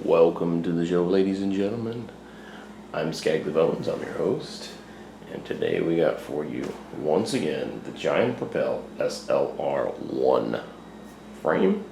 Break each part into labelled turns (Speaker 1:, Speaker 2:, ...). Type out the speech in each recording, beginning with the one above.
Speaker 1: Welcome to the show, ladies and gentlemen. I'm Skag the Bones, I'm your host, and today we got for you, once again, the giant Propel SLR1 frame.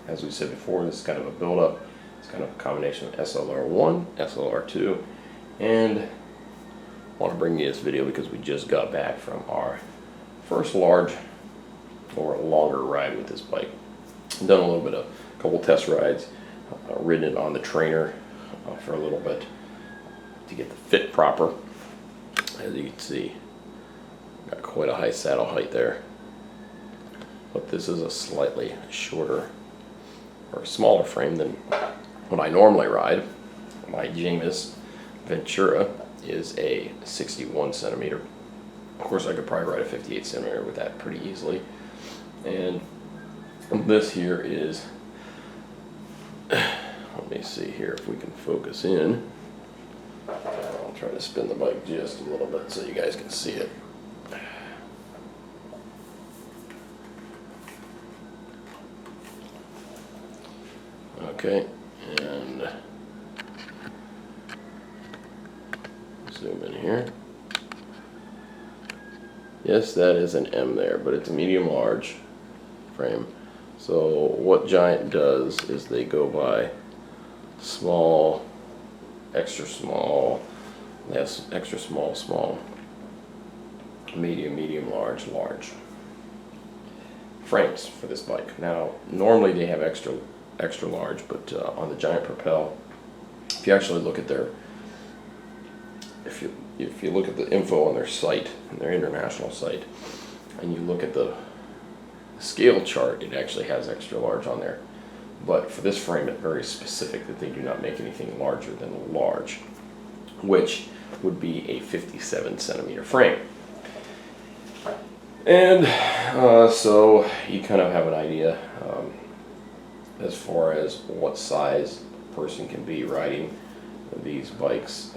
Speaker 1: As we said before, this is kind of a build-up. It's kind of a combination of SLR1, SLR2, and I want to bring you this video because we just got back from our first large or longer ride with this bike. I've done a couple test rides, ridden it on the trainer for a little bit to get the fit proper. As you can see, got quite a high saddle height there, but this is a slightly shorter or smaller frame than what I normally ride. My Jamis Ventura is a 61 centimeter. Of course, I could probably ride a 58 centimeter with that pretty easily. And this here is, let me see here if we can focus in. I'll try to spin the bike just a little bit so you guys can see it. Okay, and zoom in here. Yes, that is an M there, but it's a medium large frame. So what Giant does is they go by small, extra small, yes, extra small, small, medium, medium, large, large frames for this bike. Now, normally they have extra large, but on the Giant Propel, if you actually look at their, if you look at the info on their site, on their international site, and you look at the scale chart, it actually has extra large on there. But for this frame, it's very specific that they do not make anything larger than large, which would be a 57 centimeter frame. And so you kind of have an idea as far as what size a person can be riding these bikes.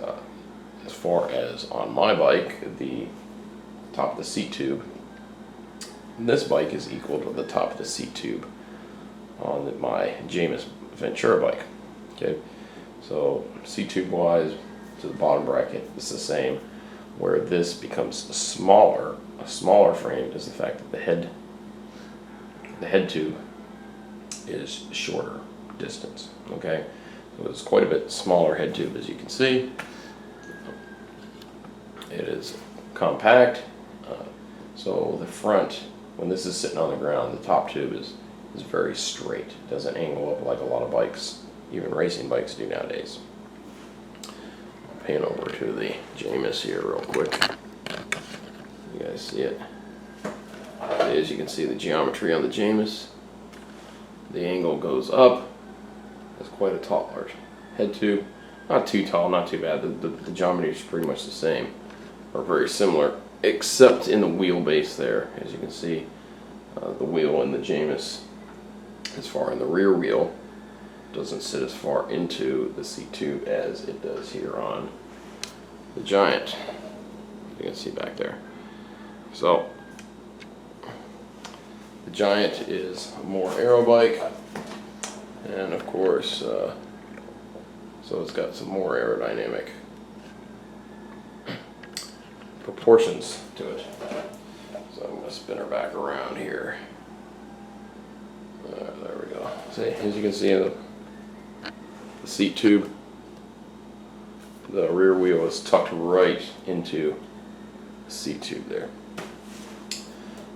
Speaker 1: As far as on my bike, the top of the seat tube, this bike is equal to the top of the seat tube on my Jamis Ventura bike. Okay, so seat tube wise to the bottom bracket, it's the same. Where this becomes a smaller frame is the fact that the head tube is shorter distance. Okay, so it's quite a bit smaller head tube, as you can see. It is compact. So the front, when this is sitting on the ground, the top tube is very straight. It doesn't angle up like a lot of bikes, even racing bikes, do nowadays. I'll pan over to the Jamis here real quick. You guys see it? As you can see, the geometry on the Jamis, the angle goes up. It's quite a tall large head tube. Not too tall, not too bad. The geometry is pretty much the same, or very similar, except in the wheelbase there. As you can see, the wheel in the Jamis, as far in the rear wheel, doesn't sit as far into the seat tube as it does here on the Giant. You can see back there. So the Giant is a more aero bike, and of course, so it's got some more aerodynamic proportions to it. So I'm going to spin her back around here. There we go. See, as you can see, the seat tube, the rear wheel is tucked right into the seat tube there.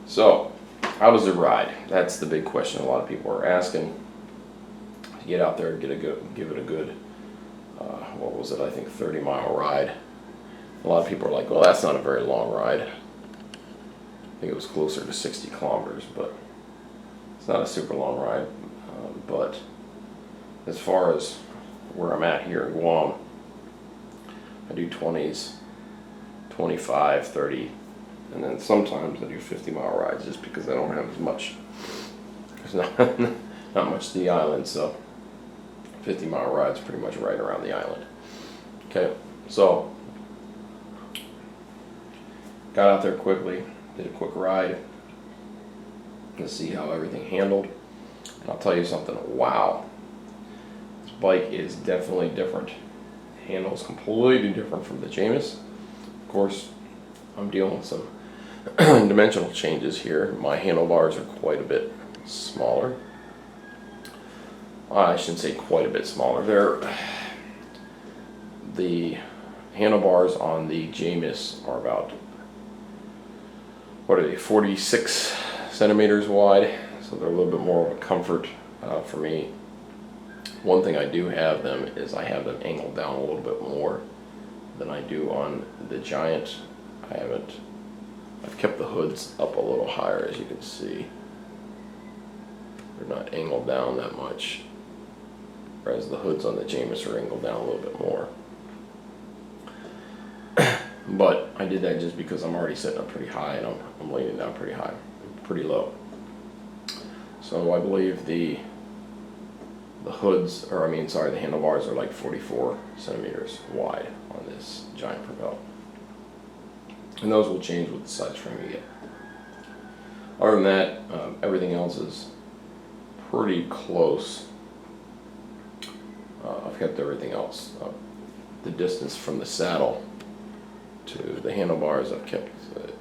Speaker 1: So, how does it ride? That's the big question a lot of people are asking. To get out there and give it a good, what was it? I think 30-mile ride. A lot of people are like, well, that's not a very long ride. I think it was closer to 60 kilometers, but it's not a super long ride. But as far as where I'm at here in Guam, I do 20s, 25, 30, and then sometimes I do 50-mile rides just because I don't have as much. There's not much to the island, so 50-mile rides pretty much right around the island. Okay, so got out there quickly, did a quick ride to see how everything handled. And I'll tell you something, wow. bike is definitely different. Handle's completely different from the Jamis. Of course, I'm dealing with some dimensional changes here. My handlebars are quite a bit smaller. I shouldn't say quite a bit smaller. The handlebars on the Jamis are about, what are they, 46 centimeters wide, so they're a little bit more of a comfort for me. One thing I do have them is I have them angled down a little bit more than I do on the Giant. I've kept the hoods up a little higher, as you can see. They're not angled down that much, whereas the hoods on the Jamis are angled down a little bit more. But I did that just because I'm already sitting up pretty high, and I'm laying down pretty high, pretty low. So I believe the hoods, or the handlebars are like 44 centimeters wide on this Giant Propel. And those will change with the size frame you get. Other than that, everything else is pretty close. I've kept everything else. The distance from the saddle to the handlebars I've kept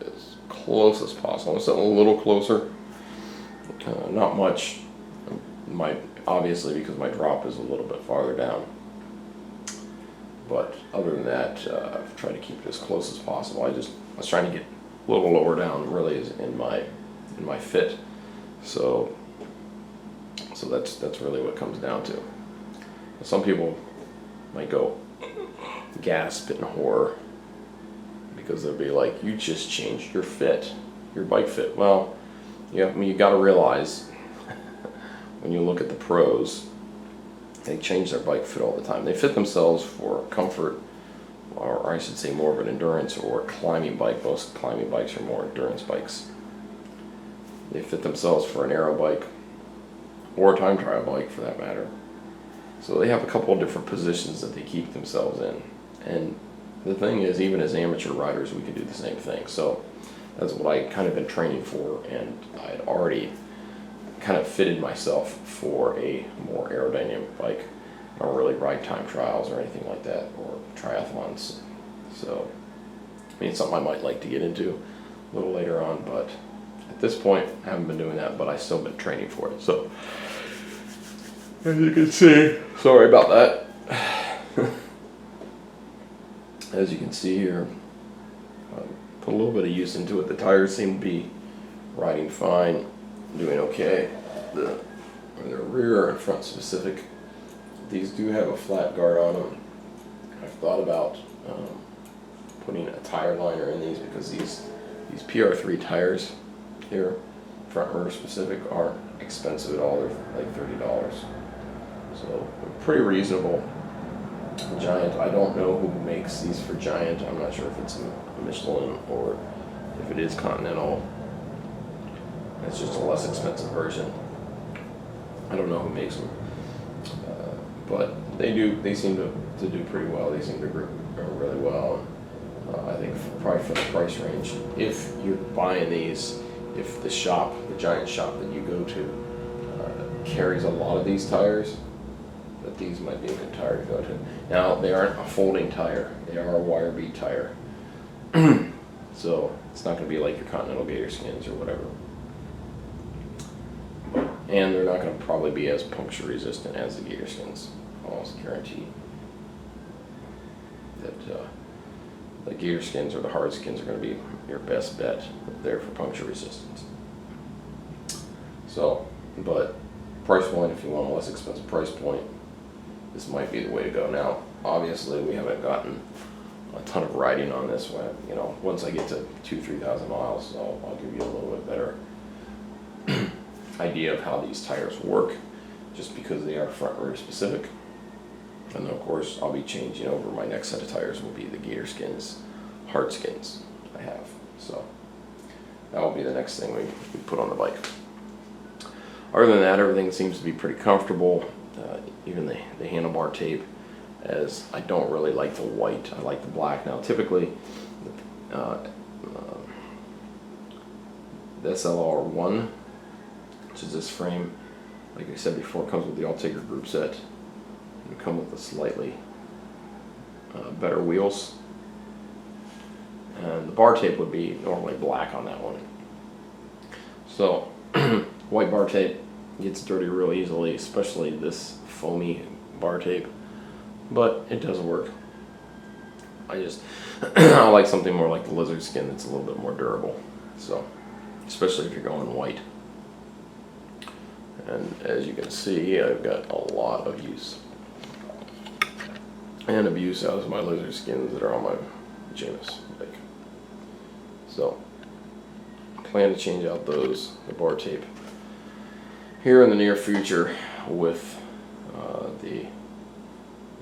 Speaker 1: as close as possible. I'm sitting a little closer, not much. Obviously, because my drop is a little bit farther down. But other than that, I've tried to keep it as close as possible. I was trying to get a little lower down, really, is in my fit. So that's really what it comes down to. Some people might go gasp in horror because they'll be like, "You just changed your fit, your bike fit." Well, you got to realize when you look at the pros, they change their bike fit all the time. They fit themselves for comfort, or I should say more of an endurance or climbing bike. Most climbing bikes are more endurance bikes. They fit themselves for an aero bike or a time trial bike for that matter. So they have a couple of different positions that they keep themselves in. And the thing is, even as amateur riders, we can do the same thing. So that's what I kind of been training for, and I had already kind of fitted myself for a more aerodynamic bike. I don't really ride time trials or anything like that, or triathlons. So, it's something I might like to get into a little later on, but at this point, I haven't been doing that, but I've still been training for it. So, as you can see, sorry about that. As you can see here, put a little bit of use into it. The tires seem to be riding fine, doing okay. The rear and front specific, these do have a flat guard on them. I've thought about putting a tire liner in these because these PR3 tires here, front rear specific, aren't expensive at all. They're like $30. So they're pretty reasonable. Giant, I don't know who makes these for Giant. I'm not sure if it's Michelin or if it is Continental. It's just a less expensive version. I don't know who makes them, but they seem to do pretty well. They seem to grip really well. I think probably for the price range, if you're buying these, if the Giant shop that you go to carries a lot of these tires, that these might be a good tire to go to. Now, they aren't a folding tire. They are a wire bead tire. So it's not going to be like your Continental Gator Skins or whatever. And they're not going to probably be as puncture resistant as the Gator Skins. I'll almost guarantee that the Gator Skins or the hard skins are going to be your best bet there for puncture resistance. So, but price point, if you want a less expensive price point, this might be the way to go. Now, obviously, we haven't gotten a ton of riding on this one. Once I get to 2,000-3,000 miles, I'll give you a little bit better idea of how these tires work, just because they are front rear specific. And then, of course, I'll be changing over. My next set of tires will be the Gator Skins, hard skins I have. So that will be the next thing we put on the bike. Other than that, everything seems to be pretty comfortable. Even the handlebar tape, as I don't really like the white, I like the black. Now, typically, the SLR1, which is this frame, like I said before, comes with the All-Taker group set. They come with the slightly better wheels, and the bar tape would be normally black on that one. So white bar tape gets dirty real easily, especially this foamy bar tape, but it does work. I like something more like the lizard skin that's a little bit more durable, so especially if you're going white. And as you can see, I've got a lot of use and abuse out of my lizard skins that are on my Janus bike. So I plan to change out the bar tape here in the near future with the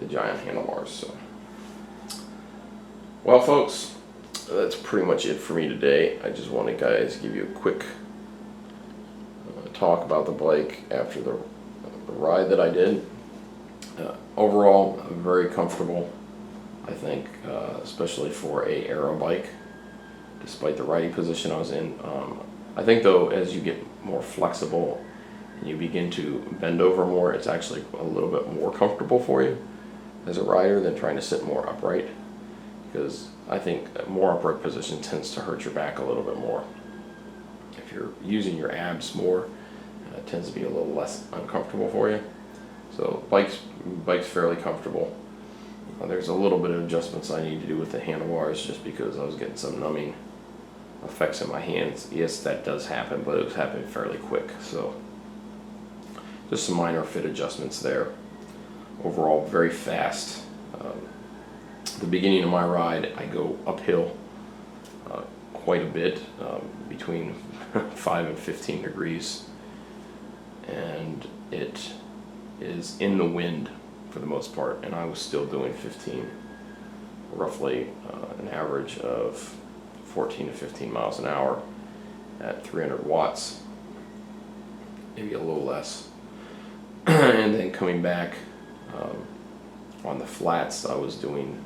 Speaker 1: giant handlebars. So, well, folks, that's pretty much it for me today. I just wanted guys to give you a quick talk about the bike after the ride that I did. Overall, very comfortable, I think, especially for a aero bike, despite the riding position I was in. I think though, as you get more flexible and you begin to bend over more, it's actually a little bit more comfortable for you as a rider than trying to sit more upright, because I think a more upright position tends to hurt your back a little bit more. If you're using your abs more, it tends to be a little less uncomfortable for you. So bike's fairly comfortable. There's a little bit of adjustments I need to do with the handlebars just because I was getting some numbing effects in my hands. Yes, that does happen, but it was happening fairly quick. So just some minor fit adjustments there. Overall, very fast. The beginning of my ride, I go uphill quite a bit, between 5 and 15 degrees, and it is in the wind for the most part, and I was still doing 15, roughly an average of 14 to 15 miles an hour at 300 watts, maybe a little less. And then coming back on the flats, I was doing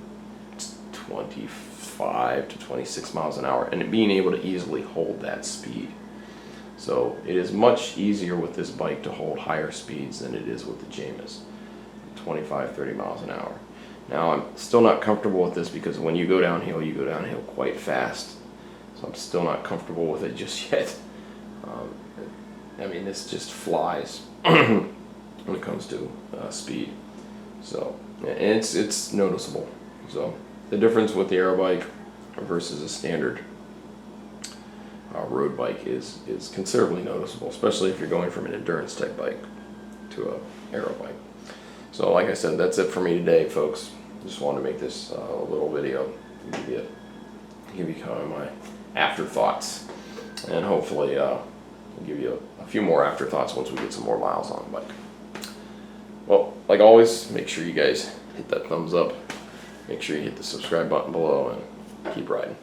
Speaker 1: 25 to 26 miles an hour, and being able to easily hold that speed. So it is much easier with this bike to hold higher speeds than it is with the Janus, 25, 30 miles an hour. Now I'm still not comfortable with this because when you go downhill, you go downhill quite fast. So I'm still not comfortable with it just yet. I mean, this just flies when it comes to speed. So and it's noticeable. So the difference with the aero bike versus a standard road bike is considerably noticeable, especially if you're going from an endurance type bike to a aero bike. So like I said, that's it for me today, folks. Just wanted to make this little video, give you kind of my afterthoughts, and hopefully give you a few more afterthoughts once we get some more miles on the bike. Well, like always, make sure you guys hit that thumbs up, make sure you hit the subscribe button below, and keep riding.